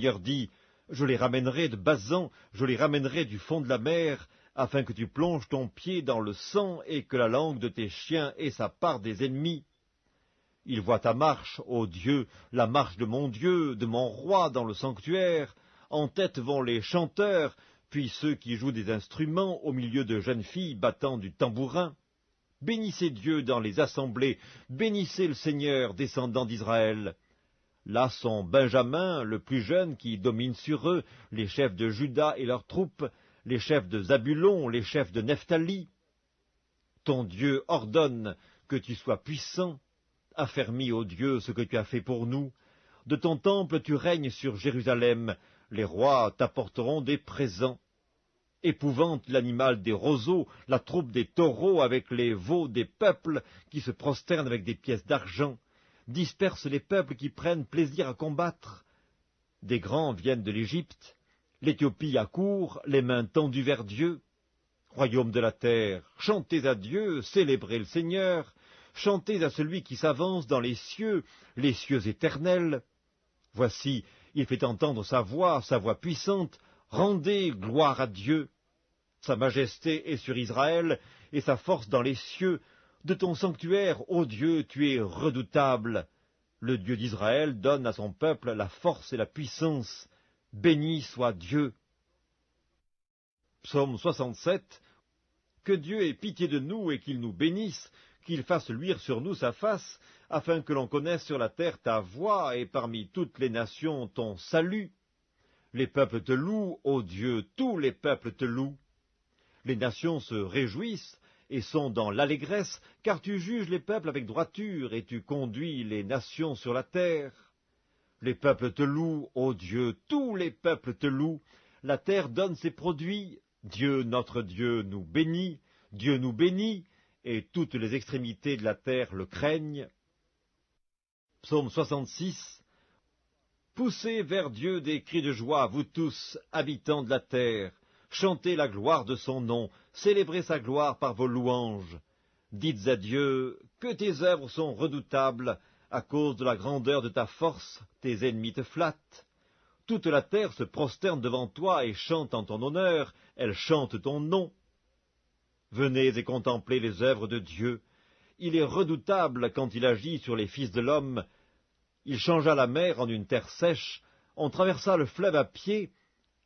Seigneur dit, je les ramènerai de Basan, je les ramènerai du fond de la mer, afin que tu plonges ton pied dans le sang et que la langue de tes chiens ait sa part des ennemis. Ils voient ta marche, ô Dieu, la marche de mon roi dans le sanctuaire. En tête vont les chanteurs, puis ceux qui jouent des instruments au milieu de jeunes filles battant du tambourin. Bénissez Dieu dans les assemblées, bénissez le Seigneur, descendant d'Israël. Là sont Benjamin, le plus jeune, qui domine sur eux, les chefs de Juda et leurs troupes, les chefs de Zabulon, les chefs de Nephtali. Ton Dieu ordonne que tu sois puissant. Affermis, ô Dieu, ce que tu as fait pour nous. De ton temple tu règnes sur Jérusalem, les rois t'apporteront des présents. Épouvante l'animal des roseaux, la troupe des taureaux avec les veaux des peuples qui se prosternent avec des pièces d'argent. Disperse les peuples qui prennent plaisir à combattre. Des grands viennent de l'Égypte, l'Éthiopie accourt, les mains tendues vers Dieu. Royaume de la terre, chantez à Dieu, célébrez le Seigneur, chantez à celui qui s'avance dans les cieux éternels. Voici, il fait entendre sa voix puissante, rendez gloire à Dieu. Sa majesté est sur Israël, et sa force dans les cieux. De ton sanctuaire, ô Dieu, tu es redoutable. Le Dieu d'Israël donne à son peuple la force et la puissance. Béni soit Dieu. Psaume 67. Que Dieu ait pitié de nous et qu'il nous bénisse, qu'il fasse luire sur nous sa face, afin que l'on connaisse sur la terre ta voie et parmi toutes les nations ton salut. Les peuples te louent, ô Dieu, tous les peuples te louent. Les nations se réjouissent et sont dans l'allégresse, car tu juges les peuples avec droiture et tu conduis les nations sur la terre. Les peuples te louent, ô Dieu, tous les peuples te louent. La terre donne ses produits. Dieu, notre Dieu, nous bénit. Dieu nous bénit, et toutes les extrémités de la terre le craignent. Psaume 66. Poussez vers Dieu des cris de joie, vous tous, habitants de la terre. Chantez la gloire de son nom, célébrez sa gloire par vos louanges. Dites à Dieu que tes œuvres sont redoutables, à cause de la grandeur de ta force, tes ennemis te flattent. Toute la terre se prosterne devant toi et chante en ton honneur, elle chante ton nom. Venez et contemplez les œuvres de Dieu. Il est redoutable quand il agit sur les fils de l'homme. Il changea la mer en une terre sèche, on traversa le fleuve à pied,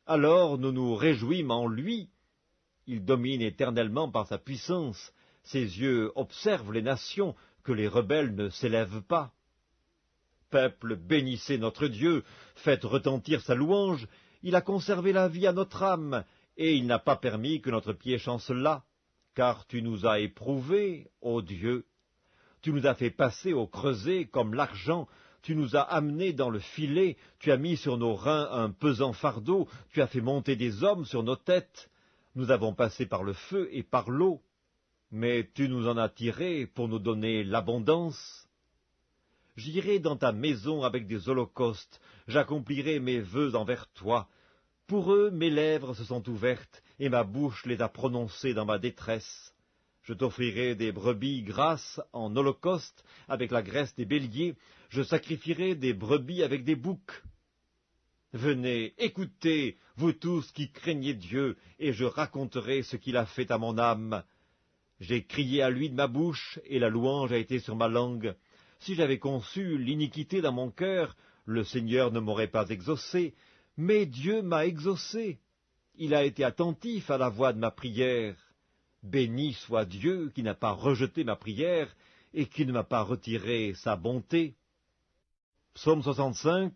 alors nous nous réjouîmes en lui. Il domine éternellement par sa puissance, ses yeux observent les nations, que les rebelles ne s'élèvent pas. Peuple, bénissez notre Dieu, faites retentir sa louange, il a conservé la vie à notre âme, et il n'a pas permis que notre pied chancelât, car tu nous as éprouvés, ô Dieu. Tu nous as fait passer au creuset comme l'argent, tu nous as amenés dans le filet, tu as mis sur nos reins un pesant fardeau, tu as fait monter des hommes sur nos têtes. Nous avons passé par le feu et par l'eau, mais tu nous en as tirés pour nous donner l'abondance. J'irai dans ta maison avec des holocaustes, j'accomplirai mes vœux envers toi. Pour eux, mes lèvres se sont ouvertes, et ma bouche les a prononcées dans ma détresse. Je t'offrirai des brebis grasses en holocauste, avec la graisse des béliers, je sacrifierai des brebis avec des boucs. Venez, écoutez, vous tous qui craignez Dieu, et je raconterai ce qu'il a fait à mon âme. J'ai crié à lui de ma bouche, et la louange a été sur ma langue. Si j'avais conçu l'iniquité dans mon cœur, le Seigneur ne m'aurait pas exaucé, mais Dieu m'a exaucé. Il a été attentif à la voix de ma prière. Béni soit Dieu qui n'a pas rejeté ma prière et qui ne m'a pas retiré sa bonté. Psaume 65.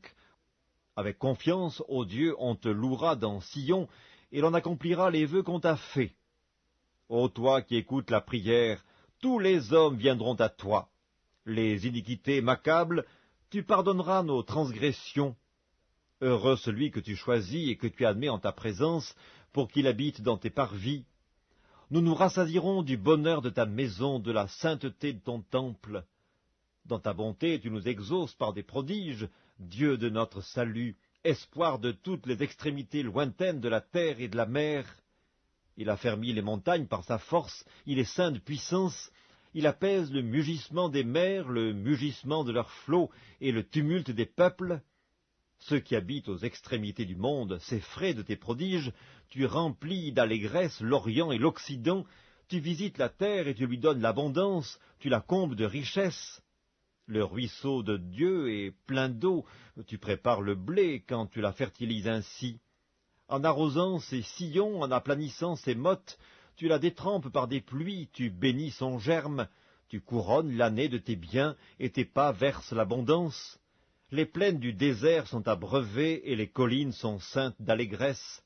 Avec confiance, ô Dieu, on te louera dans Sion, et l'on accomplira les vœux qu'on t'a faits. Ô toi qui écoutes la prière, tous les hommes viendront à toi. Les iniquités m'accablent, tu pardonneras nos transgressions. Heureux celui que tu choisis et que tu admets en ta présence, pour qu'il habite dans tes parvis. Nous nous rassasierons du bonheur de ta maison, de la sainteté de ton temple. Dans ta bonté, tu nous exauces par des prodiges, Dieu de notre salut, espoir de toutes les extrémités lointaines de la terre et de la mer. Il a fermi les montagnes par sa force, il est saint de puissance, il apaise le mugissement des mers, le mugissement de leurs flots et le tumulte des peuples. Ceux qui habitent aux extrémités du monde s'effraient de tes prodiges, tu remplis d'allégresse l'Orient et l'Occident, tu visites la terre et tu lui donnes l'abondance, tu la combles de richesses. Le ruisseau de Dieu est plein d'eau, tu prépares le blé quand tu la fertilises ainsi. En arrosant ses sillons, en aplanissant ses mottes, tu la détrempes par des pluies, tu bénis son germe, tu couronnes l'année de tes biens, et tes pas versent l'abondance. Les plaines du désert sont abreuvées, et les collines sont ceintes d'allégresse.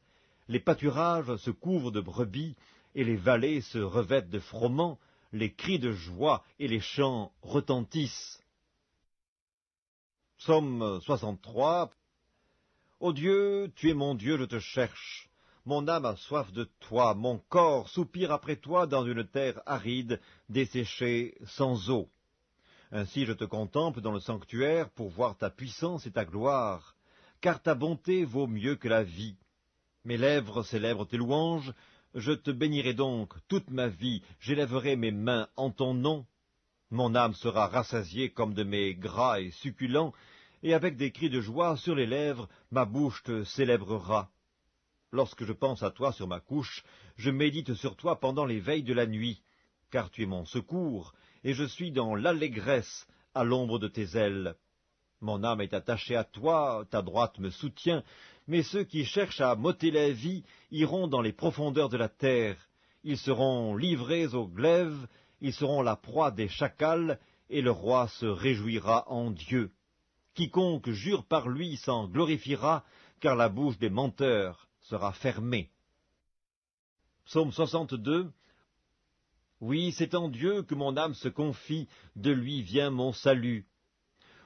Les pâturages se couvrent de brebis, et les vallées se revêtent de froment, les cris de joie et les chants retentissent. Psaume 63. Ô Dieu, tu es mon Dieu, je te cherche. Mon âme a soif de toi, mon corps soupire après toi dans une terre aride, desséchée sans eau. Ainsi je te contemple dans le sanctuaire pour voir ta puissance et ta gloire, car ta bonté vaut mieux que la vie. Mes lèvres célèbrent tes louanges, je te bénirai donc toute ma vie, j'élèverai mes mains en ton nom. Mon âme sera rassasiée comme de mets gras et succulents, et avec des cris de joie sur les lèvres, ma bouche te célébrera. Lorsque je pense à toi sur ma couche, je médite sur toi pendant les veilles de la nuit, car tu es mon secours, et je suis dans l'allégresse à l'ombre de tes ailes. Mon âme est attachée à toi, ta droite me soutient, mais ceux qui cherchent à m'ôter la vie iront dans les profondeurs de la terre. Ils seront livrés aux glaives, ils seront la proie des chacals, et le roi se réjouira en Dieu. Quiconque jure par lui s'en glorifiera, car la bouche des menteurs sera fermée. Psaume 62. Oui, c'est en Dieu que mon âme se confie, de lui vient mon salut.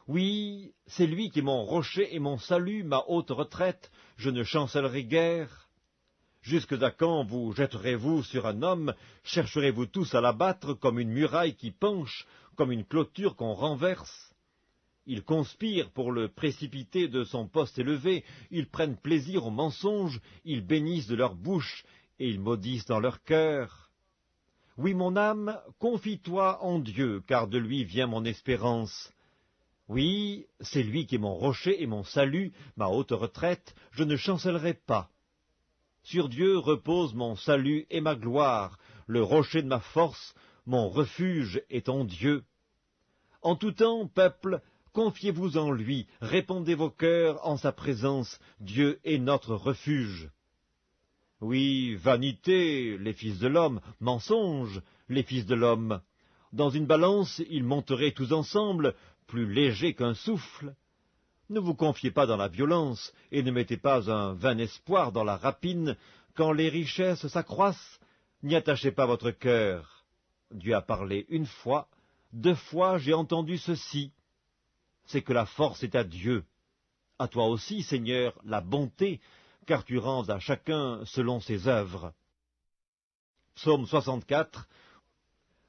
Oui, c'est lui qui est mon rocher et mon salut, ma haute retraite, je ne chancellerai guère. Jusque à quand vous jetterez-vous sur un homme, chercherez-vous tous à l'abattre comme une muraille qui penche, comme une clôture qu'on renverse? Ils conspirent pour le précipiter de son poste élevé, ils prennent plaisir au mensonge, ils bénissent de leur bouche, et ils maudissent dans leur cœur. Oui, mon âme, confie-toi en Dieu, car de lui vient mon espérance. Oui, c'est lui qui est mon rocher et mon salut, ma haute retraite, je ne chancellerai pas. Sur Dieu repose mon salut et ma gloire, le rocher de ma force, mon refuge est en Dieu. En tout temps, peuple, confiez-vous en lui, répandez vos cœurs en sa présence, Dieu est notre refuge. Oui, vanité, les fils de l'homme, mensonge, les fils de l'homme. Dans une balance, ils monteraient tous ensemble, plus légers qu'un souffle. Ne vous confiez pas dans la violence, et ne mettez pas un vain espoir dans la rapine, quand les richesses s'accroissent, n'y attachez pas votre cœur. Dieu a parlé une fois, 2 fois j'ai entendu ceci. C'est que la force est à Dieu. À toi aussi, Seigneur, la bonté, car tu rends à chacun selon ses œuvres. Psaume 64.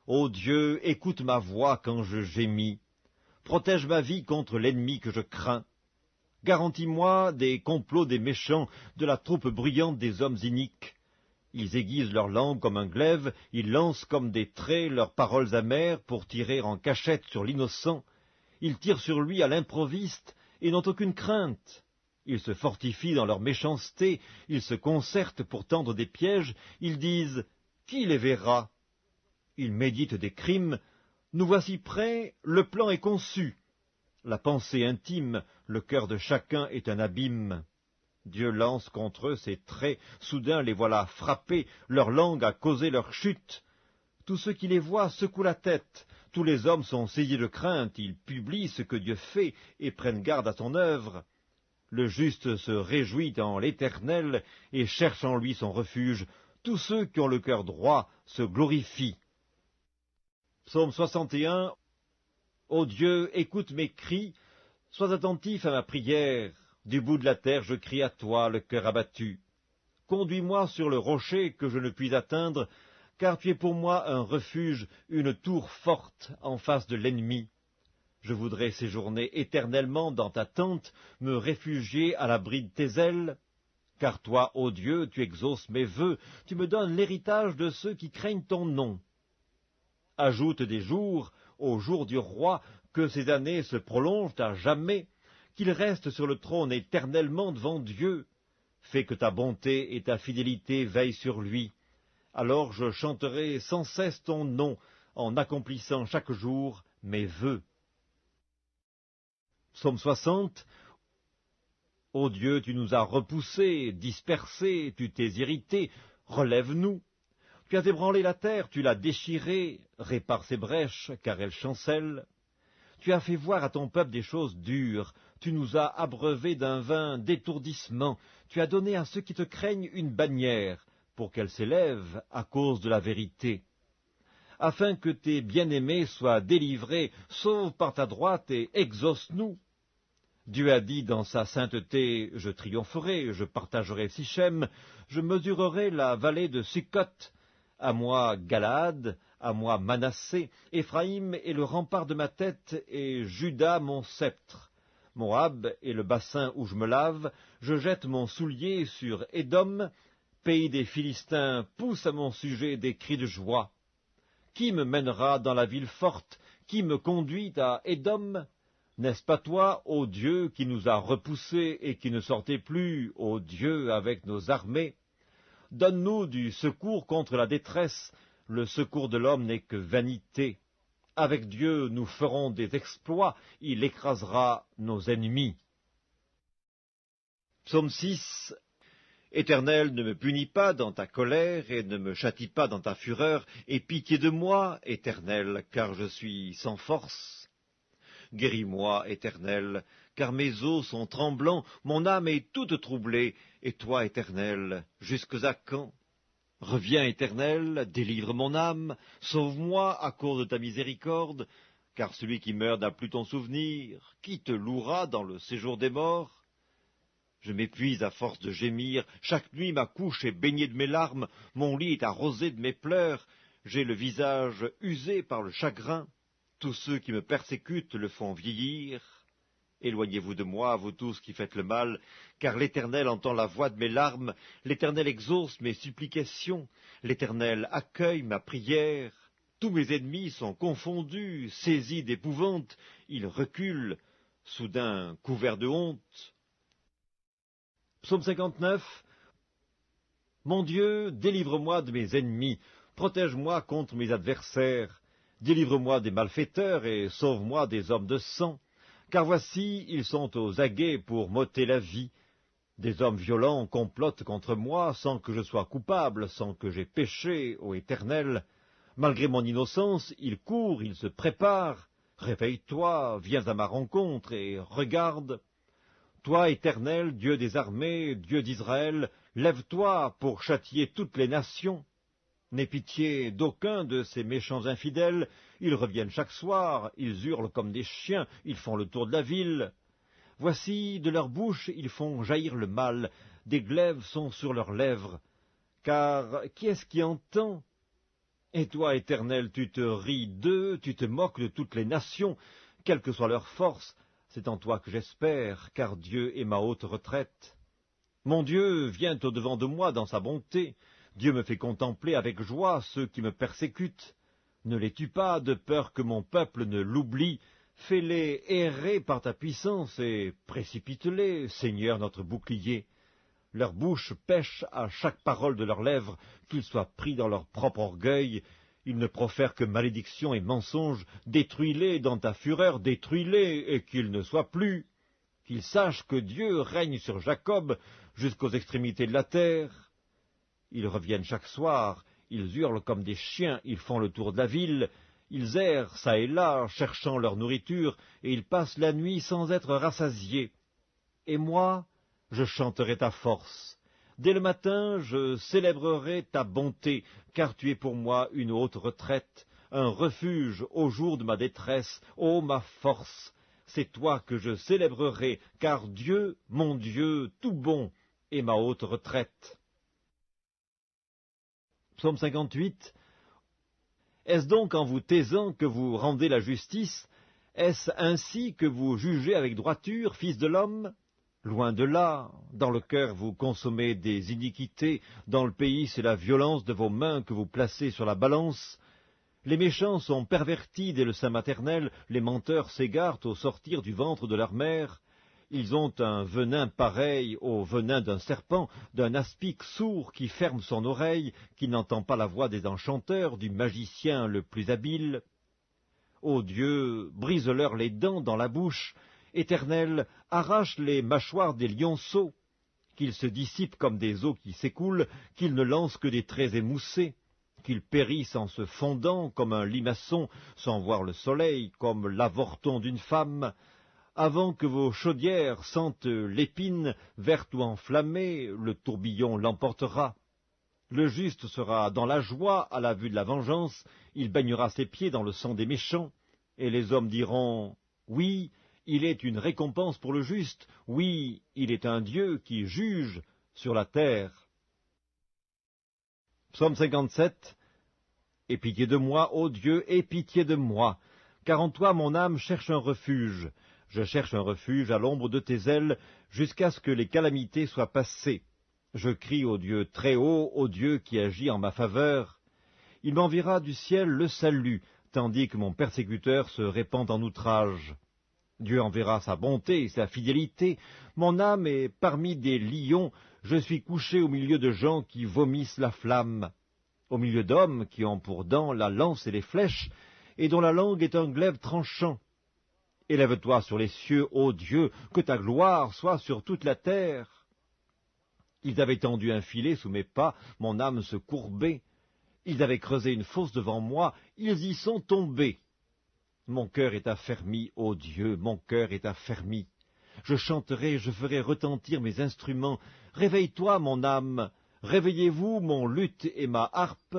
Ô Dieu, écoute ma voix quand je gémis. Protège ma vie contre l'ennemi que je crains. Garantis-moi des complots des méchants, de la troupe bruyante des hommes iniques. Ils aiguisent leur langue comme un glaive, ils lancent comme des traits leurs paroles amères pour tirer en cachette sur l'innocent. Ils tirent sur lui à l'improviste et n'ont aucune crainte. Ils se fortifient dans leur méchanceté, ils se concertent pour tendre des pièges, ils disent « Qui les verra ?» Ils méditent des crimes. Nous voici prêts, le plan est conçu. La pensée intime, le cœur de chacun est un abîme. Dieu lance contre eux ses traits, soudain les voilà frappés, leur langue a causé leur chute. Tous ceux qui les voient secouent la tête, tous les hommes sont saisis de crainte, ils publient ce que Dieu fait et prennent garde à son œuvre. Le juste se réjouit en l'Éternel et cherche en lui son refuge. Tous ceux qui ont le cœur droit se glorifient. Psaume 61. Ô Dieu, écoute mes cris, sois attentif à ma prière. Du bout de la terre, je crie à toi, le cœur abattu. Conduis-moi sur le rocher que je ne puis atteindre, car tu es pour moi un refuge, une tour forte en face de l'ennemi. Je voudrais séjourner éternellement dans ta tente, me réfugier à l'abri de tes ailes. Car toi, ô Dieu, tu exauces mes vœux, tu me donnes l'héritage de ceux qui craignent ton nom. Ajoute des jours au jour du roi, que ces années se prolongent à jamais, qu'il reste sur le trône éternellement devant Dieu. Fais que ta bonté et ta fidélité veillent sur lui. Alors je chanterai sans cesse ton nom, en accomplissant chaque jour mes vœux. Psaume 60. Ô Dieu, tu nous as repoussés, dispersés, tu t'es irrité, relève-nous. Tu as ébranlé la terre, tu l'as déchirée, répare ses brèches, car elle chancelle. Tu as fait voir à ton peuple des choses dures, tu nous as abreuvés d'un vin d'étourdissement, tu as donné à ceux qui te craignent une bannière, pour qu'elle s'élève à cause de la vérité. Afin que tes bien-aimés soient délivrés, sauve par ta droite et exauce-nous. Dieu a dit dans sa sainteté, je triompherai, je partagerai Sichem, je mesurerai la vallée de Sukkot. À moi Galaad, à moi Manassé, Éphraïm est le rempart de ma tête, et Juda mon sceptre. Moab est le bassin où je me lave, je jette mon soulier sur Édom, pays des Philistins pousse à mon sujet des cris de joie. Qui me mènera dans la ville forte, qui me conduit à Édom? N'est-ce pas toi, ô Dieu, qui nous a repoussés et qui ne sortait plus, ô Dieu, avec nos armées? Donne-nous du secours contre la détresse, le secours de l'homme n'est que vanité. Avec Dieu, nous ferons des exploits, il écrasera nos ennemis. Psaume 6. Éternel, ne me punis pas dans ta colère et ne me châtie pas dans ta fureur, aie pitié de moi, Éternel, car je suis sans force. Guéris-moi, Éternel, car mes os sont tremblants, mon âme est toute troublée, et toi, Éternel, jusques à quand? Reviens, Éternel, délivre mon âme, sauve-moi à cause de ta miséricorde, car celui qui meurt n'a plus ton souvenir, qui te louera dans le séjour des morts? Je m'épuise à force de gémir, chaque nuit ma couche est baignée de mes larmes, mon lit est arrosé de mes pleurs, j'ai le visage usé par le chagrin, tous ceux qui me persécutent le font vieillir. Éloignez-vous de moi, vous tous qui faites le mal, car l'Éternel entend la voix de mes larmes, l'Éternel exauce mes supplications, l'Éternel accueille ma prière. Tous mes ennemis sont confondus, saisis d'épouvante, ils reculent, soudain couverts de honte. Psaume 59. Mon Dieu, délivre-moi de mes ennemis, protège-moi contre mes adversaires, délivre-moi des malfaiteurs et sauve-moi des hommes de sang, car voici, ils sont aux aguets pour m'ôter la vie. Des hommes violents complotent contre moi sans que je sois coupable, sans que j'aie péché, ô Éternel. Malgré mon innocence, ils courent, ils se préparent. Réveille-toi, viens à ma rencontre et regarde. Toi, Éternel, Dieu des armées, Dieu d'Israël, lève-toi pour châtier toutes les nations. N'aie pitié d'aucun de ces méchants infidèles, ils reviennent chaque soir, ils hurlent comme des chiens, ils font le tour de la ville. Voici, de leur bouche, ils font jaillir le mal, des glaives sont sur leurs lèvres. Car qui est-ce qui entend? Et toi, Éternel, tu te ris d'eux, tu te moques de toutes les nations, quelle que soit leur force, c'est en toi que j'espère, car Dieu est ma haute retraite. Mon Dieu vient au-devant de moi dans sa bonté. Dieu me fait contempler avec joie ceux qui me persécutent. Ne les tue pas, de peur que mon peuple ne l'oublie. Fais-les errer par ta puissance et précipite-les, Seigneur notre bouclier. Leur bouche pêche à chaque parole de leurs lèvres, qu'ils soient pris dans leur propre orgueil. Ils ne profèrent que malédiction et mensonge. Détruis-les dans ta fureur, détruis-les, et qu'ils ne soient plus. Qu'ils sachent que Dieu règne sur Jacob jusqu'aux extrémités de la terre. Ils reviennent chaque soir, ils hurlent comme des chiens, ils font le tour de la ville, ils errent çà et là, cherchant leur nourriture, et ils passent la nuit sans être rassasiés. Et moi, je chanterai ta force. Dès le matin, je célébrerai ta bonté, car tu es pour moi une haute retraite, un refuge au jour de ma détresse, ô ma force. C'est toi que je célébrerai, car Dieu, mon Dieu, tout bon, est ma haute retraite. Psaume 58. Est-ce donc en vous taisant que vous rendez la justice? Est-ce ainsi que vous jugez avec droiture, fils de l'homme? Loin de là, dans le cœur vous consommez des iniquités, dans le pays c'est la violence de vos mains que vous placez sur la balance. Les méchants sont pervertis dès le sein maternel, les menteurs s'égarent au sortir du ventre de leur mère. Ils ont un venin pareil au venin d'un serpent, d'un aspic sourd qui ferme son oreille, qui n'entend pas la voix des enchanteurs, du magicien le plus habile. Ô Dieu, brise-leur les dents dans la bouche. Éternel, arrache les mâchoires des lionceaux, qu'ils se dissipent comme des eaux qui s'écoulent, qu'ils ne lancent que des traits émoussés, qu'ils périssent en se fondant comme un limaçon sans voir le soleil, comme l'avorton d'une femme, avant que vos chaudières sentent l'épine, verte ou enflammée, le tourbillon l'emportera. Le juste sera dans la joie à la vue de la vengeance, il baignera ses pieds dans le sang des méchants, et les hommes diront « Oui, il est une récompense pour le juste, oui, il est un Dieu qui juge sur la terre. » Psaume 57. Aie pitié de moi, ô Dieu, aie pitié de moi, car en toi mon âme cherche un refuge. Je cherche un refuge à l'ombre de tes ailes, jusqu'à ce que les calamités soient passées. Je crie au Dieu très haut, au Dieu qui agit en ma faveur. Il m'enverra du ciel le salut, tandis que mon persécuteur se répand en outrage. Dieu enverra sa bonté et sa fidélité. Mon âme est parmi des lions, je suis couché au milieu de gens qui vomissent la flamme, au milieu d'hommes qui ont pour dents la lance et les flèches, et dont la langue est un glaive tranchant. Élève-toi sur les cieux, ô Dieu, que ta gloire soit sur toute la terre. Ils avaient tendu un filet sous mes pas, mon âme se courbait. Ils avaient creusé une fosse devant moi, ils y sont tombés. Mon cœur est affermi, ô Dieu, mon cœur est affermi. Je chanterai, je ferai retentir mes instruments. Réveille-toi, mon âme, réveillez-vous, mon luth et ma harpe.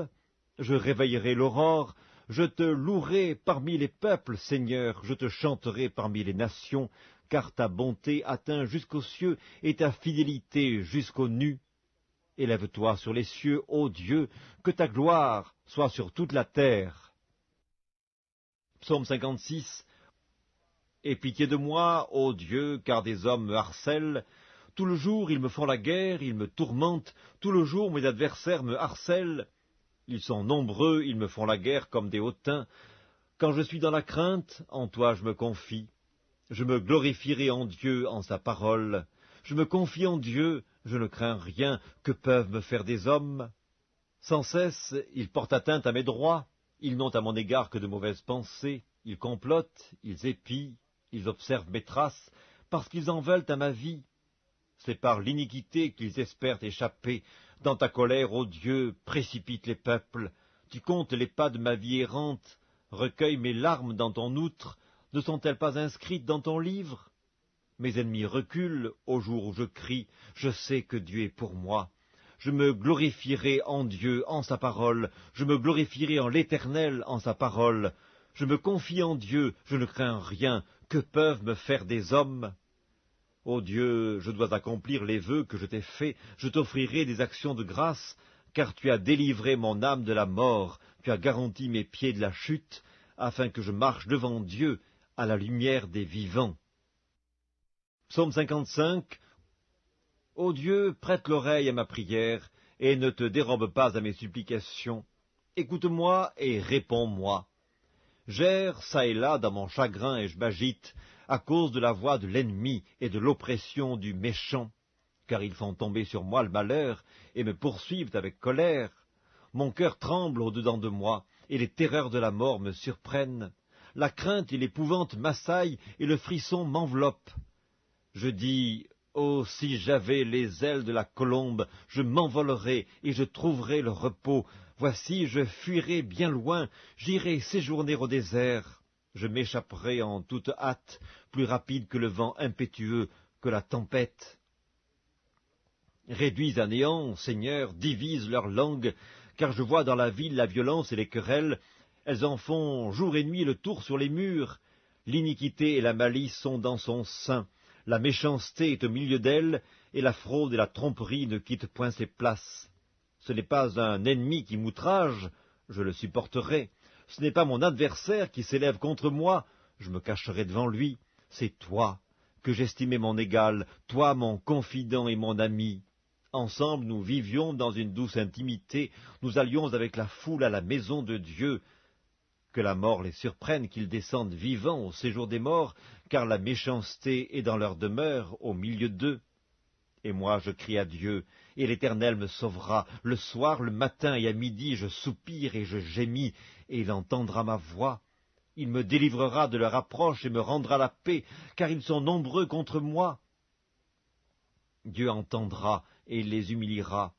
Je réveillerai l'aurore, je te louerai parmi les peuples, Seigneur, je te chanterai parmi les nations, car ta bonté atteint jusqu'aux cieux et ta fidélité jusqu'aux nues. Élève-toi sur les cieux, ô Dieu, que ta gloire soit sur toute la terre. Psaume 56. Aie pitié de moi, ô Dieu, car des hommes me harcèlent. Tout le jour ils me font la guerre, ils me tourmentent, tout le jour mes adversaires me harcèlent. Ils sont nombreux, ils me font la guerre comme des hautains. Quand je suis dans la crainte, en toi je me confie. Je me glorifierai en Dieu, en sa parole. Je me confie en Dieu, je ne crains rien, que peuvent me faire des hommes? Sans cesse, ils portent atteinte à mes droits, ils n'ont à mon égard que de mauvaises pensées, ils complotent, ils épient, ils observent mes traces, parce qu'ils en veulent à ma vie. C'est par l'iniquité qu'ils espèrent échapper. Dans ta colère, ô Dieu, précipite les peuples. Tu comptes les pas de ma vie errante, recueille mes larmes dans ton outre. Ne sont-elles pas inscrites dans ton livre? Mes ennemis reculent au jour où je crie. Je sais que Dieu est pour moi. Je me glorifierai en Dieu, en sa parole. Je me glorifierai en l'Éternel, en sa parole. Je me confie en Dieu, je ne crains rien. Que peuvent me faire des hommes? Ô Dieu, je dois accomplir les vœux que je t'ai faits, je t'offrirai des actions de grâce, car tu as délivré mon âme de la mort, tu as garanti mes pieds de la chute, afin que je marche devant Dieu à la lumière des vivants. Psaume 55. Ô Dieu, prête l'oreille à ma prière, et ne te dérobe pas à mes supplications. Écoute-moi et réponds-moi. J'erre çà et là dans mon chagrin et je m'agite, à cause de la voix de l'ennemi et de l'oppression du méchant, car ils font tomber sur moi le malheur et me poursuivent avec colère. Mon cœur tremble au-dedans de moi, et les terreurs de la mort me surprennent. La crainte et l'épouvante m'assaillent, et le frisson m'enveloppe. Je dis, oh, si j'avais les ailes de la colombe, je m'envolerais et je trouverais le repos. Voici, je fuirai bien loin, j'irai séjourner au désert. Je m'échapperai en toute hâte, plus rapide que le vent impétueux, que la tempête. Réduis à néant, Seigneur, divise leur langue, car je vois dans la ville la violence et les querelles. Elles en font jour et nuit le tour sur les murs. L'iniquité et la malice sont dans son sein. La méchanceté est au milieu d'elle, et la fraude et la tromperie ne quittent point ses places. Ce n'est pas un ennemi qui m'outrage, je le supporterai. Ce n'est pas mon adversaire qui s'élève contre moi, je me cacherai devant lui. C'est toi que j'estimais mon égal, toi mon confident et mon ami. Ensemble nous vivions dans une douce intimité, nous allions avec la foule à la maison de Dieu. Que Que la mort les surprenne, qu'ils descendent vivants au séjour des morts, car la méchanceté est dans leur demeure, au milieu d'eux. Et moi je crie à Dieu, et l'Éternel me sauvera. Le soir, le matin et à midi, je soupire et je gémis, et il entendra ma voix. Il me délivrera de leur approche et me rendra la paix, car ils sont nombreux contre moi. Dieu entendra et il les humiliera.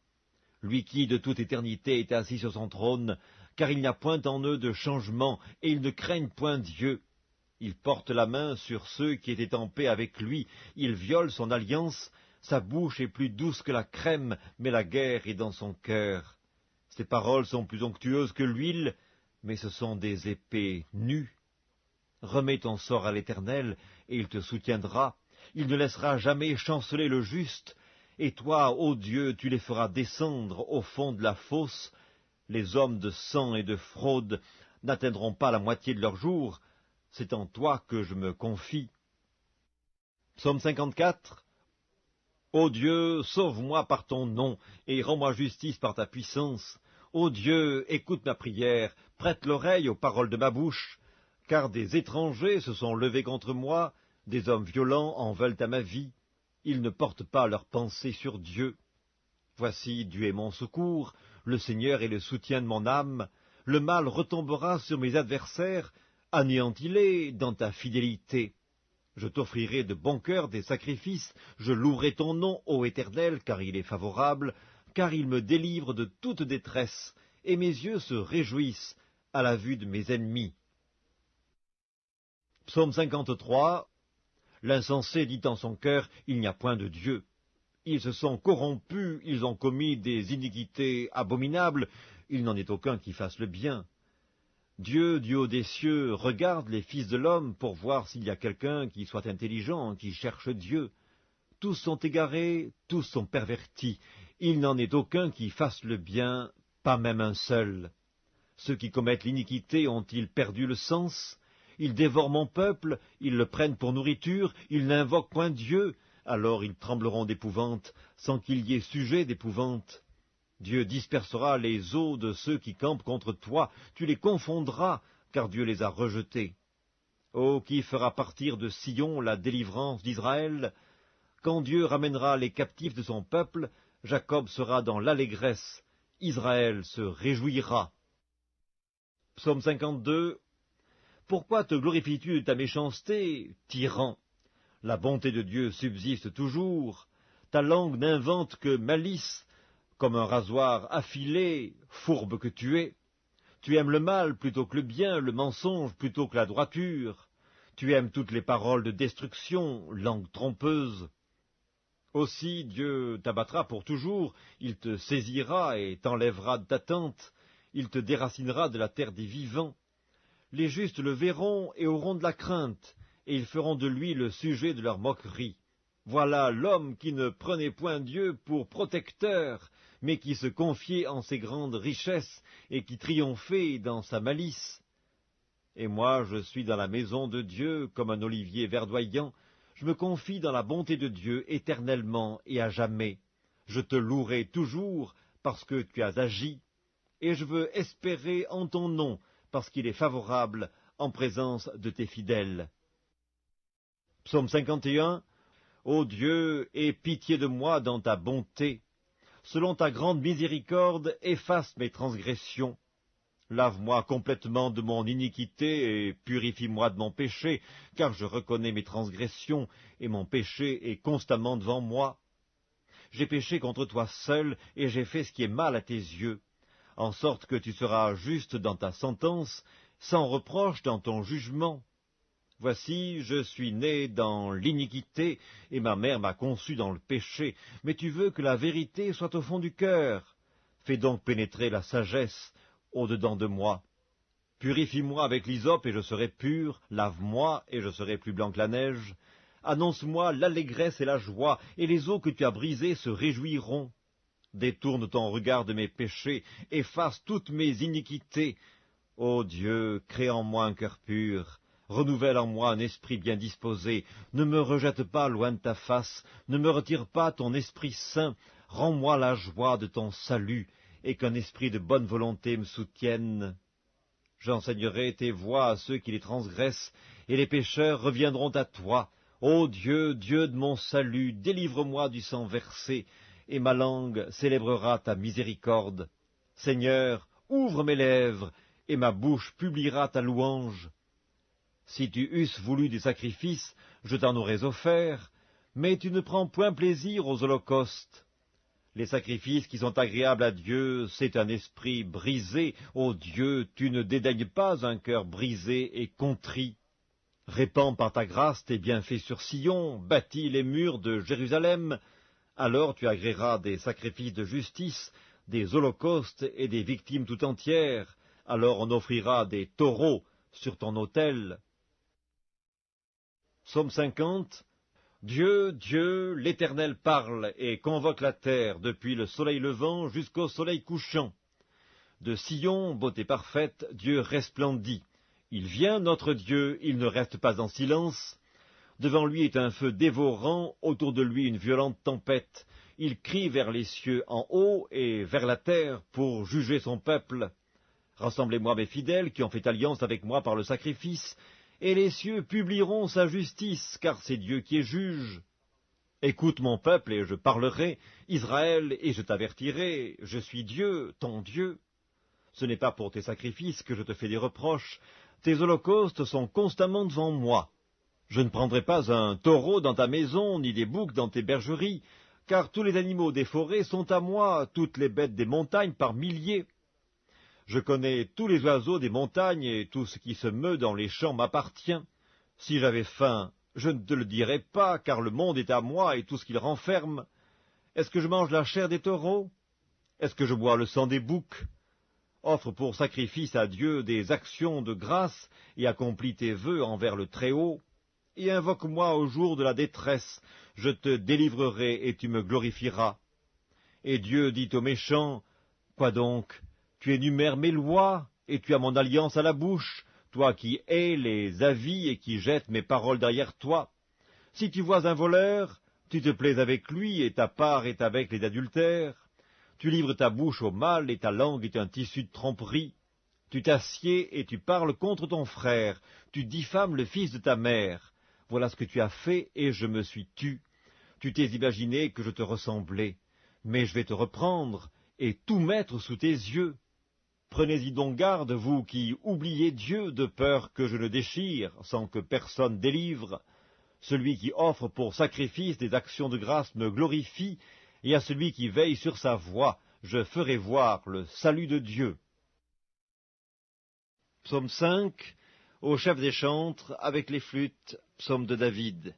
Lui qui, de toute éternité, est assis sur son trône, car il n'y a point en eux de changement, et ils ne craignent point Dieu. Il porte la main sur ceux qui étaient en paix avec lui, il viole son alliance, sa bouche est plus douce que la crème, mais la guerre est dans son cœur. Ses paroles sont plus onctueuses que l'huile, mais ce sont des épées nues. Remets ton sort à l'Éternel, et il te soutiendra. Il ne laissera jamais chanceler le juste. Et toi, ô Dieu, tu les feras descendre au fond de la fosse. Les hommes de sang et de fraude n'atteindront pas la moitié de leur jour. C'est en toi que je me confie. Psaume 54. Ô Dieu, sauve-moi par ton nom, et rends-moi justice par ta puissance. Ô Dieu, écoute ma prière, prête l'oreille aux paroles de ma bouche. Car des étrangers se sont levés contre moi, des hommes violents en veulent à ma vie. Ils ne portent pas leur pensée sur Dieu. Voici, Dieu est mon secours, le Seigneur est le soutien de mon âme. Le mal retombera sur mes adversaires, anéantis-les dans ta fidélité. Je t'offrirai de bon cœur des sacrifices, je louerai ton nom, ô Éternel, car il est favorable, car il me délivre de toute détresse, et mes yeux se réjouissent à la vue de mes ennemis. Psaume 53. L'insensé dit en son cœur, il n'y a point de Dieu. Ils se sont corrompus, ils ont commis des iniquités abominables, il n'en est aucun qui fasse le bien. Dieu, du haut des cieux, regarde les fils de l'homme pour voir s'il y a quelqu'un qui soit intelligent, qui cherche Dieu. Tous sont égarés, tous sont pervertis, il n'en est aucun qui fasse le bien, pas même un seul. Ceux qui commettent l'iniquité ont-ils perdu le sens? Ils dévorent mon peuple, ils le prennent pour nourriture, ils n'invoquent point Dieu, alors ils trembleront d'épouvante, sans qu'il y ait sujet d'épouvante. Dieu dispersera les eaux de ceux qui campent contre toi, tu les confondras, car Dieu les a rejetés. Ô qui fera partir de Sion la délivrance d'Israël? Quand Dieu ramènera les captifs de son peuple, Jacob sera dans l'allégresse, Israël se réjouira. Psaume 52. Pourquoi te glorifies-tu de ta méchanceté, tyran? La bonté de Dieu subsiste toujours. Ta langue n'invente que malice, comme un rasoir affilé, fourbe que tu es. Tu aimes le mal plutôt que le bien, le mensonge plutôt que la droiture. Tu aimes toutes les paroles de destruction, langue trompeuse. Aussi Dieu t'abattra pour toujours, il te saisira et t'enlèvera de ta tente, il te déracinera de la terre des vivants. Les justes le verront et auront de la crainte, et ils feront de lui le sujet de leur moquerie. Voilà l'homme qui ne prenait point Dieu pour protecteur, mais qui se confiait en ses grandes richesses, et qui triomphait dans sa malice. Et moi, je suis dans la maison de Dieu comme un olivier verdoyant, je me confie dans la bonté de Dieu éternellement et à jamais. Je te louerai toujours parce que tu as agi, et je veux espérer en ton nom, parce qu'il est favorable en présence de tes fidèles. Psaume 51. Ô Dieu, aie pitié de moi dans ta bonté. Selon ta grande miséricorde, efface mes transgressions. Lave-moi complètement de mon iniquité et purifie-moi de mon péché, car je reconnais mes transgressions, et mon péché est constamment devant moi. J'ai péché contre toi seul, et j'ai fait ce qui est mal à tes yeux, en sorte que tu seras juste dans ta sentence, sans reproche dans ton jugement. Voici, je suis né dans l'iniquité, et ma mère m'a conçu dans le péché, mais tu veux que la vérité soit au fond du cœur. Fais donc pénétrer la sagesse au-dedans de moi. Purifie-moi avec l'hysope, et je serai pur, lave-moi, et je serai plus blanc que la neige. Annonce-moi l'allégresse et la joie, et les eaux que tu as brisées se réjouiront. Détourne ton regard de mes péchés, efface toutes mes iniquités. Ô Dieu, crée en moi un cœur pur. Renouvelle en moi un esprit bien disposé, ne me rejette pas loin de ta face, ne me retire pas ton Esprit Saint, rends-moi la joie de ton salut, et qu'un esprit de bonne volonté me soutienne. J'enseignerai tes voies à ceux qui les transgressent, et les pécheurs reviendront à toi. Ô Dieu, Dieu de mon salut, délivre-moi du sang versé, et ma langue célébrera ta miséricorde. Seigneur, ouvre mes lèvres, et ma bouche publiera ta louange. Si tu eusses voulu des sacrifices, je t'en aurais offert, mais tu ne prends point plaisir aux holocaustes. Les sacrifices qui sont agréables à Dieu, c'est un esprit brisé. Ô Dieu, tu ne dédaignes pas un cœur brisé et contrit. Répands par ta grâce tes bienfaits sur Sion, bâtis les murs de Jérusalem. Alors tu agréeras des sacrifices de justice, des holocaustes et des victimes tout entières. Alors on offrira des taureaux sur ton autel. Psaume 50. Dieu, Dieu, l'Éternel parle et convoque la terre depuis le soleil levant jusqu'au soleil couchant. De Sion, beauté parfaite, Dieu resplendit. Il vient, notre Dieu, il ne reste pas en silence. Devant lui est un feu dévorant, autour de lui une violente tempête. Il crie vers les cieux en haut et vers la terre pour juger son peuple. Rassemblez-moi mes fidèles qui ont fait alliance avec moi par le sacrifice, et les cieux publieront sa justice, car c'est Dieu qui est juge. Écoute mon peuple, et je parlerai, Israël, et je t'avertirai, je suis Dieu, ton Dieu. Ce n'est pas pour tes sacrifices que je te fais des reproches, tes holocaustes sont constamment devant moi. Je ne prendrai pas un taureau dans ta maison, ni des boucs dans tes bergeries, car tous les animaux des forêts sont à moi, toutes les bêtes des montagnes par milliers. Je connais tous les oiseaux des montagnes, et tout ce qui se meut dans les champs m'appartient. Si j'avais faim, je ne te le dirais pas, car le monde est à moi et tout ce qu'il renferme. Est-ce que je mange la chair des taureaux? Est-ce que je bois le sang des boucs? Offre pour sacrifice à Dieu des actions de grâce, et accomplis tes vœux envers le Très-Haut. Et invoque-moi au jour de la détresse, je te délivrerai et tu me glorifieras. Et Dieu dit aux méchants, quoi donc? Tu énumères mes lois, et tu as mon alliance à la bouche, toi qui hais les avis et qui jettes mes paroles derrière toi. Si tu vois un voleur, tu te plais avec lui, et ta part est avec les adultères. Tu livres ta bouche au mal, et ta langue est un tissu de tromperie. Tu t'assieds et tu parles contre ton frère, tu diffames le fils de ta mère. Voilà ce que tu as fait, et je me suis tu. Tu t'es imaginé que je te ressemblais, mais je vais te reprendre, et tout mettre sous tes yeux. Prenez-y donc garde, vous qui oubliez Dieu, de peur que je ne déchire, sans que personne délivre. Celui qui offre pour sacrifice des actions de grâce me glorifie, et à celui qui veille sur sa voie, je ferai voir le salut de Dieu. Psaume 5, au chef des chantres, avec les flûtes, psaume de David.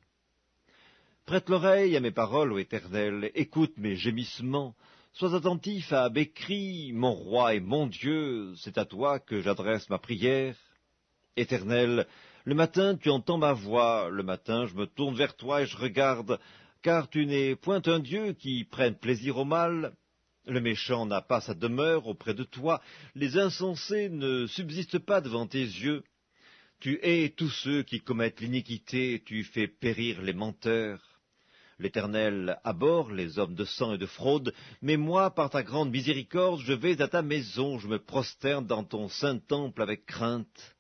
Prête l'oreille à mes paroles, ô Éternel, écoute mes gémissements. Sois attentif à mes cris, mon roi et mon Dieu, c'est à toi que j'adresse ma prière. Éternel, le matin tu entends ma voix, le matin je me tourne vers toi et je regarde, car tu n'es point un Dieu qui prenne plaisir au mal. Le méchant n'a pas sa demeure auprès de toi, les insensés ne subsistent pas devant tes yeux. Tu hais tous ceux qui commettent l'iniquité, tu fais périr les menteurs. L'Éternel abhorre les hommes de sang et de fraude, mais moi, par ta grande miséricorde, je vais à ta maison, je me prosterne dans ton saint temple avec crainte.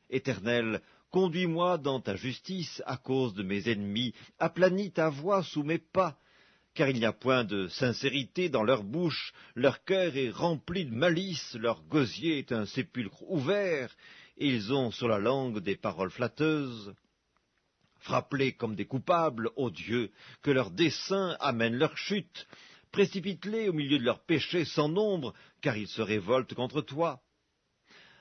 Éternel, conduis-moi dans ta justice à cause de mes ennemis, aplanis ta voie sous mes pas, car il n'y a point de sincérité dans leur bouche, leur cœur est rempli de malice, leur gosier est un sépulcre ouvert, et ils ont sur la langue des paroles flatteuses. Frappe-les comme des coupables, ô Dieu, que leurs desseins amènent leur chute. Précipite-les au milieu de leurs péchés sans nombre, car ils se révoltent contre toi.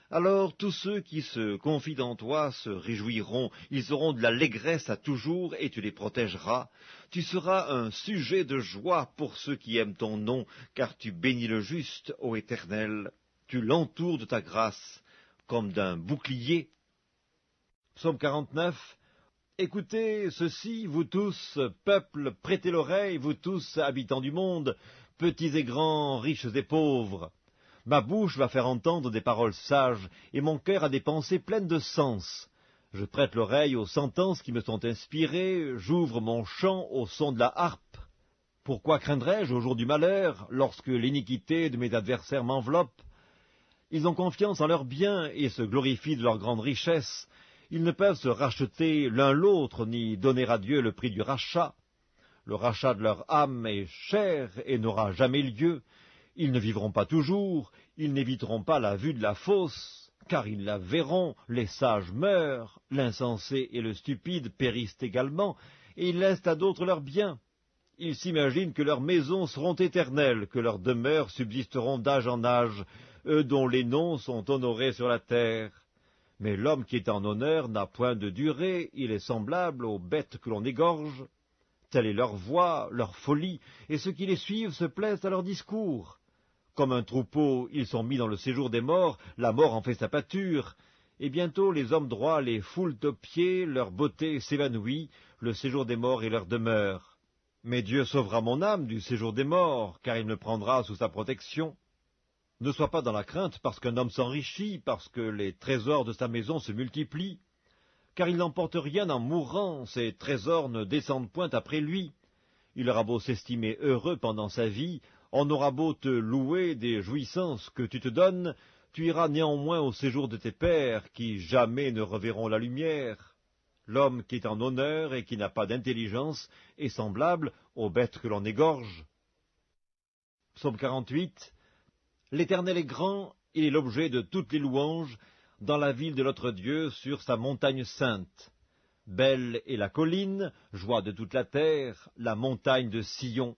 Alors tous ceux qui se confient en toi se réjouiront, ils auront de l'allégresse à toujours, et tu les protégeras. Tu seras un sujet de joie pour ceux qui aiment ton nom, car tu bénis le juste, ô Éternel. Tu l'entoures de ta grâce, comme d'un bouclier. Psaume 49. Écoutez ceci, vous tous, peuple, prêtez l'oreille, vous tous, habitants du monde, petits et grands, riches et pauvres. Ma bouche va faire entendre des paroles sages, et mon cœur a des pensées pleines de sens. Je prête l'oreille aux sentences qui me sont inspirées, j'ouvre mon chant au son de la harpe. Pourquoi craindrais-je au jour du malheur, lorsque l'iniquité de mes adversaires m'enveloppe? Ils ont confiance en leurs biens et se glorifient de leur grande richesse. Ils ne peuvent se racheter l'un l'autre, ni donner à Dieu le prix du rachat. Le rachat de leur âme est cher et n'aura jamais lieu. Ils ne vivront pas toujours, ils n'éviteront pas la vue de la fosse, car ils la verront, les sages meurent, l'insensé et le stupide périssent également, et ils laissent à d'autres leurs biens. Ils s'imaginent que leurs maisons seront éternelles, que leurs demeures subsisteront d'âge en âge, eux dont les noms sont honorés sur la terre. Mais l'homme qui est en honneur n'a point de durée, il est semblable aux bêtes que l'on égorge. Telle est leur voix, leur folie, et ceux qui les suivent se plaisent à leur discours. Comme un troupeau, ils sont mis dans le séjour des morts, la mort en fait sa pâture, et bientôt les hommes droits les foulent aux pieds, leur beauté s'évanouit, le séjour des morts est leur demeure. Mais Dieu sauvera mon âme du séjour des morts, car il me prendra sous sa protection. Ne sois pas dans la crainte parce qu'un homme s'enrichit, parce que les trésors de sa maison se multiplient, car il n'emporte rien en mourant, ses trésors ne descendent point après lui. Il aura beau s'estimer heureux pendant sa vie, on aura beau te louer des jouissances que tu te donnes, tu iras néanmoins au séjour de tes pères, qui jamais ne reverront la lumière. L'homme qui est en honneur et qui n'a pas d'intelligence est semblable aux bêtes que l'on égorge. Psaume 48. L'Éternel est grand, il est l'objet de toutes les louanges, dans la ville de notre Dieu, sur sa montagne sainte. Belle est la colline, joie de toute la terre, la montagne de Sion.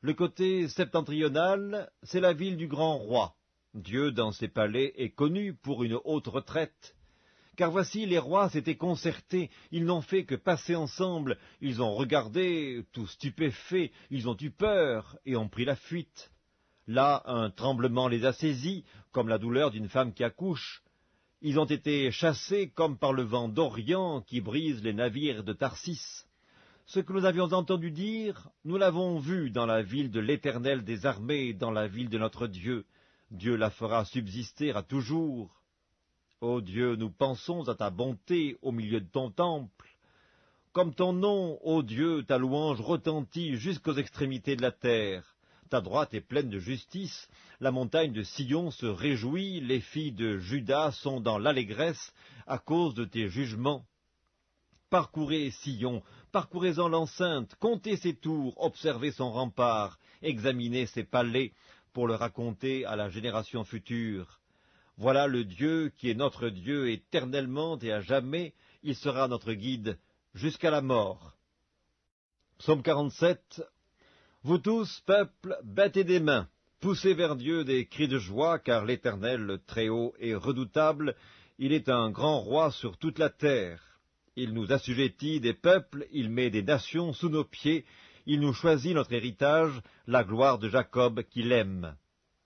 Le côté septentrional, c'est la ville du grand roi. Dieu, dans ses palais, est connu pour une haute retraite. Car voici, les rois s'étaient concertés, ils n'ont fait que passer ensemble, ils ont regardé, tout stupéfaits, ils ont eu peur et ont pris la fuite. Là, un tremblement les a saisis, comme la douleur d'une femme qui accouche. Ils ont été chassés comme par le vent d'Orient qui brise les navires de Tarsis. Ce que nous avions entendu dire, nous l'avons vu dans la ville de l'Éternel des armées, dans la ville de notre Dieu. Dieu la fera subsister à toujours. Ô Dieu, nous pensons à ta bonté au milieu de ton temple. Comme ton nom, ô Dieu, ta louange retentit jusqu'aux extrémités de la terre. Ta droite est pleine de justice, la montagne de Sion se réjouit, les filles de Juda sont dans l'allégresse à cause de tes jugements. Parcourez Sion, parcourez-en l'enceinte, comptez ses tours, observez son rempart, examinez ses palais, pour le raconter à la génération future. Voilà le Dieu qui est notre Dieu éternellement et à jamais, il sera notre guide jusqu'à la mort. Psaume 47. Vous tous, peuple, battez des mains, poussez vers Dieu des cris de joie, car l'Éternel, le Très-Haut, est redoutable, il est un grand roi sur toute la terre. Il nous assujettit des peuples, il met des nations sous nos pieds, il nous choisit notre héritage, la gloire de Jacob qu'il aime.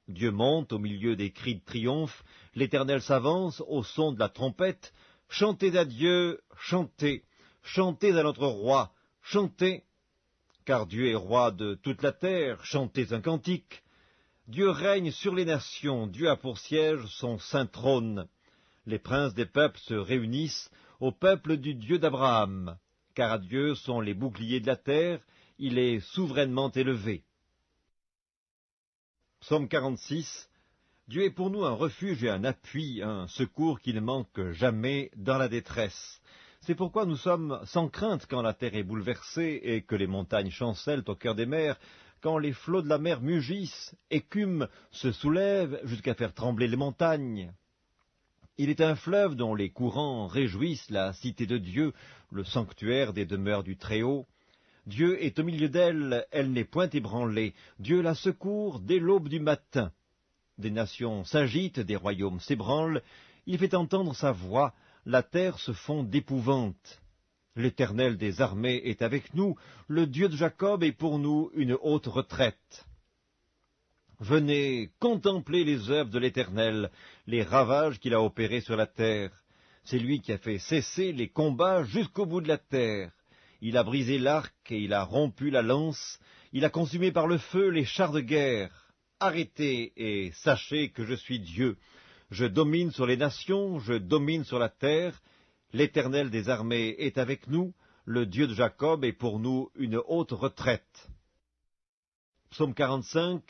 Dieu monte au milieu des cris de triomphe, l'Éternel s'avance au son de la trompette. Chantez à Dieu, chantez, chantez à notre roi, chantez. Car Dieu est roi de toute la terre, chantez un cantique. Dieu règne sur les nations, Dieu a pour siège son saint trône. Les princes des peuples se réunissent au peuple du Dieu d'Abraham, car à Dieu sont les boucliers de la terre, il est souverainement élevé. Psaume 46. Dieu est pour nous un refuge et un appui, un secours qui ne manque jamais dans la détresse. C'est pourquoi nous sommes sans crainte quand la terre est bouleversée et que les montagnes chancellent au cœur des mers, quand les flots de la mer mugissent, écument, se soulèvent jusqu'à faire trembler les montagnes. Il est un fleuve dont les courants réjouissent la cité de Dieu, le sanctuaire des demeures du Très-Haut. Dieu est au milieu d'elle, elle n'est point ébranlée. Dieu la secourt dès l'aube du matin. Des nations s'agitent, des royaumes s'ébranlent. Il fait entendre sa voix, la terre se fond d'épouvante. L'Éternel des armées est avec nous, le Dieu de Jacob est pour nous une haute retraite. Venez contempler les œuvres de l'Éternel, les ravages qu'il a opérés sur la terre. C'est lui qui a fait cesser les combats jusqu'au bout de la terre. Il a brisé l'arc et il a rompu la lance, il a consumé par le feu les chars de guerre. Arrêtez et sachez que je suis Dieu. Je domine sur les nations, je domine sur la terre. L'Éternel des armées est avec nous, le Dieu de Jacob est pour nous une haute retraite. Psaume 45.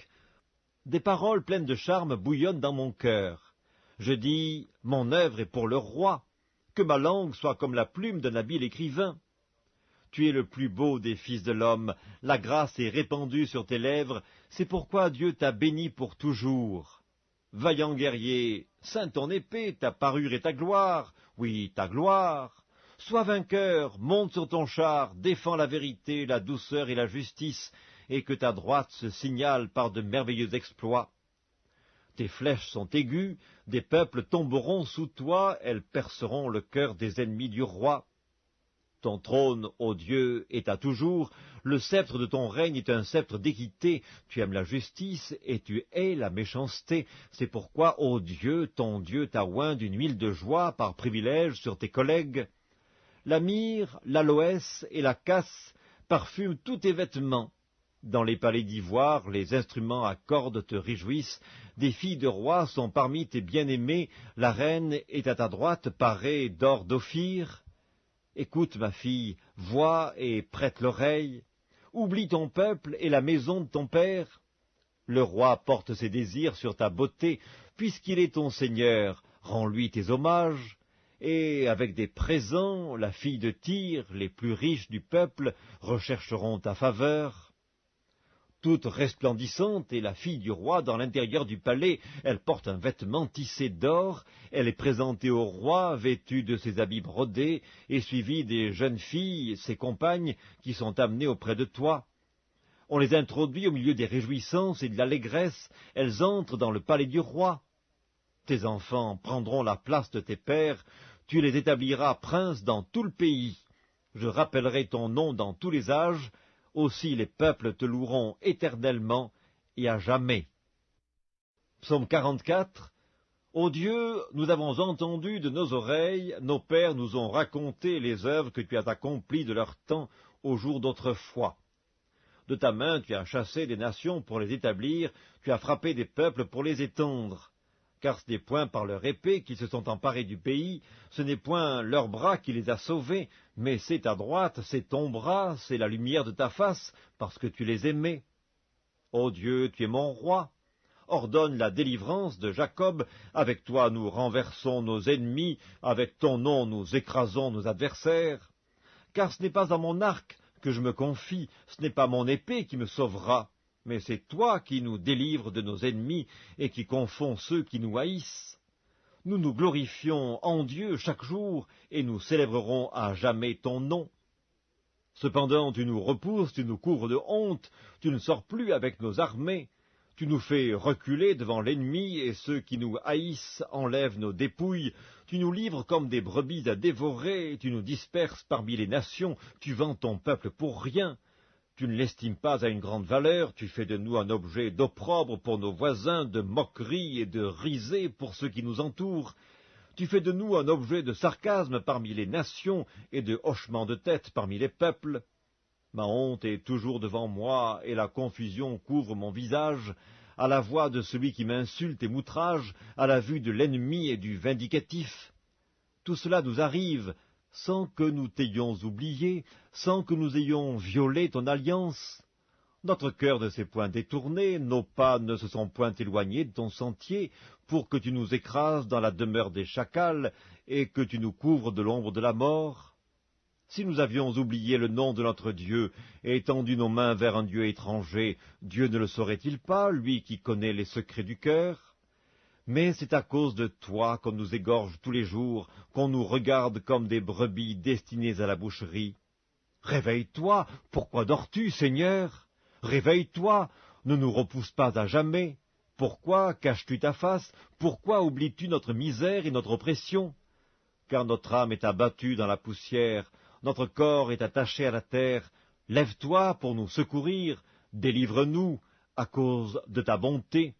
Des paroles pleines de charme bouillonnent dans mon cœur. Je dis, mon œuvre est pour le roi, que ma langue soit comme la plume d'un habile écrivain. Tu es le plus beau des fils de l'homme, la grâce est répandue sur tes lèvres, c'est pourquoi Dieu t'a béni pour toujours. Vaillant guerrier, ceins ton épée, ta parure et ta gloire, oui, ta gloire. Sois vainqueur, monte sur ton char, défends la vérité, la douceur et la justice, et que ta droite se signale par de merveilleux exploits. Tes flèches sont aiguës, des peuples tomberont sous toi, elles perceront le cœur des ennemis du roi. Ton trône, ô Dieu, est à toujours, le sceptre de ton règne est un sceptre d'équité, tu aimes la justice et tu hais la méchanceté. C'est pourquoi, ô Dieu, ton Dieu t'a oint d'une huile de joie par privilège sur tes collègues. La myrrhe, l'aloès et la casse parfument tous tes vêtements. Dans les palais d'ivoire, les instruments à cordes te réjouissent, des filles de rois sont parmi tes bien-aimés, la reine est à ta droite parée d'or d'Ophir. Écoute, ma fille, vois et prête l'oreille. Oublie ton peuple et la maison de ton père. Le roi porte ses désirs sur ta beauté, puisqu'il est ton seigneur, rends-lui tes hommages. Et avec des présents, la fille de Tyr, les plus riches du peuple, rechercheront ta faveur. Toute resplendissante est la fille du roi dans l'intérieur du palais. Elle porte un vêtement tissé d'or. Elle est présentée au roi, vêtue de ses habits brodés, et suivie des jeunes filles, ses compagnes, qui sont amenées auprès de toi. On les introduit au milieu des réjouissances et de l'allégresse. Elles entrent dans le palais du roi. Tes enfants prendront la place de tes pères. Tu les établiras princes dans tout le pays. Je rappellerai ton nom dans tous les âges. Aussi les peuples te loueront éternellement et à jamais. Psaume 44. Ô Dieu, nous avons entendu de nos oreilles, nos pères nous ont raconté les œuvres que tu as accomplies de leur temps au jour d'autrefois. De ta main tu as chassé des nations pour les établir, tu as frappé des peuples pour les étendre. Car ce n'est point par leur épée qu'ils se sont emparés du pays, ce n'est point leur bras qui les a sauvés, mais c'est ta droite, c'est ton bras, c'est la lumière de ta face, parce que tu les aimais. Ô Dieu, tu es mon roi. Ordonne la délivrance de Jacob, avec toi nous renversons nos ennemis, avec ton nom nous écrasons nos adversaires. Car ce n'est pas à mon arc que je me confie, ce n'est pas mon épée qui me sauvera. Mais c'est toi qui nous délivres de nos ennemis et qui confonds ceux qui nous haïssent. Nous nous glorifions en Dieu chaque jour et nous célébrerons à jamais ton nom. Cependant tu nous repousses, tu nous couvres de honte, tu ne sors plus avec nos armées. Tu nous fais reculer devant l'ennemi et ceux qui nous haïssent enlèvent nos dépouilles. Tu nous livres comme des brebis à dévorer, tu nous disperses parmi les nations, tu vends ton peuple pour rien. Tu ne l'estimes pas à une grande valeur, tu fais de nous un objet d'opprobre pour nos voisins, de moquerie et de risée pour ceux qui nous entourent. Tu fais de nous un objet de sarcasme parmi les nations et de hochement de tête parmi les peuples. Ma honte est toujours devant moi et la confusion couvre mon visage, à la voix de celui qui m'insulte et m'outrage, à la vue de l'ennemi et du vindicatif. Tout cela nous arrive sans que nous t'ayons oublié, sans que nous ayons violé ton alliance. Notre cœur ne s'est point détourné, nos pas ne se sont point éloignés de ton sentier, pour que tu nous écrases dans la demeure des chacals, et que tu nous couvres de l'ombre de la mort. Si nous avions oublié le nom de notre Dieu, et étendu nos mains vers un Dieu étranger, Dieu ne le saurait-il pas, lui qui connaît les secrets du cœur? Mais c'est à cause de toi qu'on nous égorge tous les jours, qu'on nous regarde comme des brebis destinées à la boucherie. Réveille-toi, pourquoi dors-tu, Seigneur? Réveille-toi, ne nous repousse pas à jamais. Pourquoi caches-tu ta face? Pourquoi oublies-tu notre misère et notre oppression? Car notre âme est abattue dans la poussière, notre corps est attaché à la terre. Lève-toi pour nous secourir, délivre-nous à cause de ta bonté.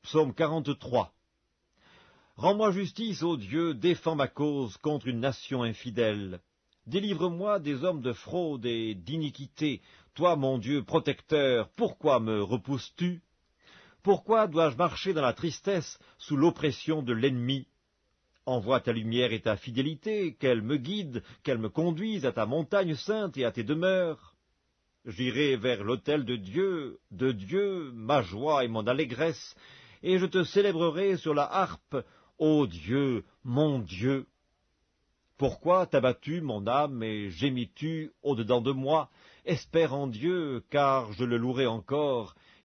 Psaume 43. Rends-moi justice, ô Dieu, défends ma cause contre une nation infidèle. Délivre-moi des hommes de fraude et d'iniquité. Toi, mon Dieu protecteur, pourquoi me repousses-tu? Pourquoi dois-je marcher dans la tristesse, sous l'oppression de l'ennemi? Envoie ta lumière et ta fidélité, qu'elle me guide, qu'elle me conduise à ta montagne sainte et à tes demeures. J'irai vers l'autel de Dieu, ma joie et mon allégresse, et je te célébrerai sur la harpe, ô Dieu, mon Dieu. Pourquoi t'as-tu, mon âme, et gémis-tu au-dedans de moi? Espère en Dieu, car je le louerai encore,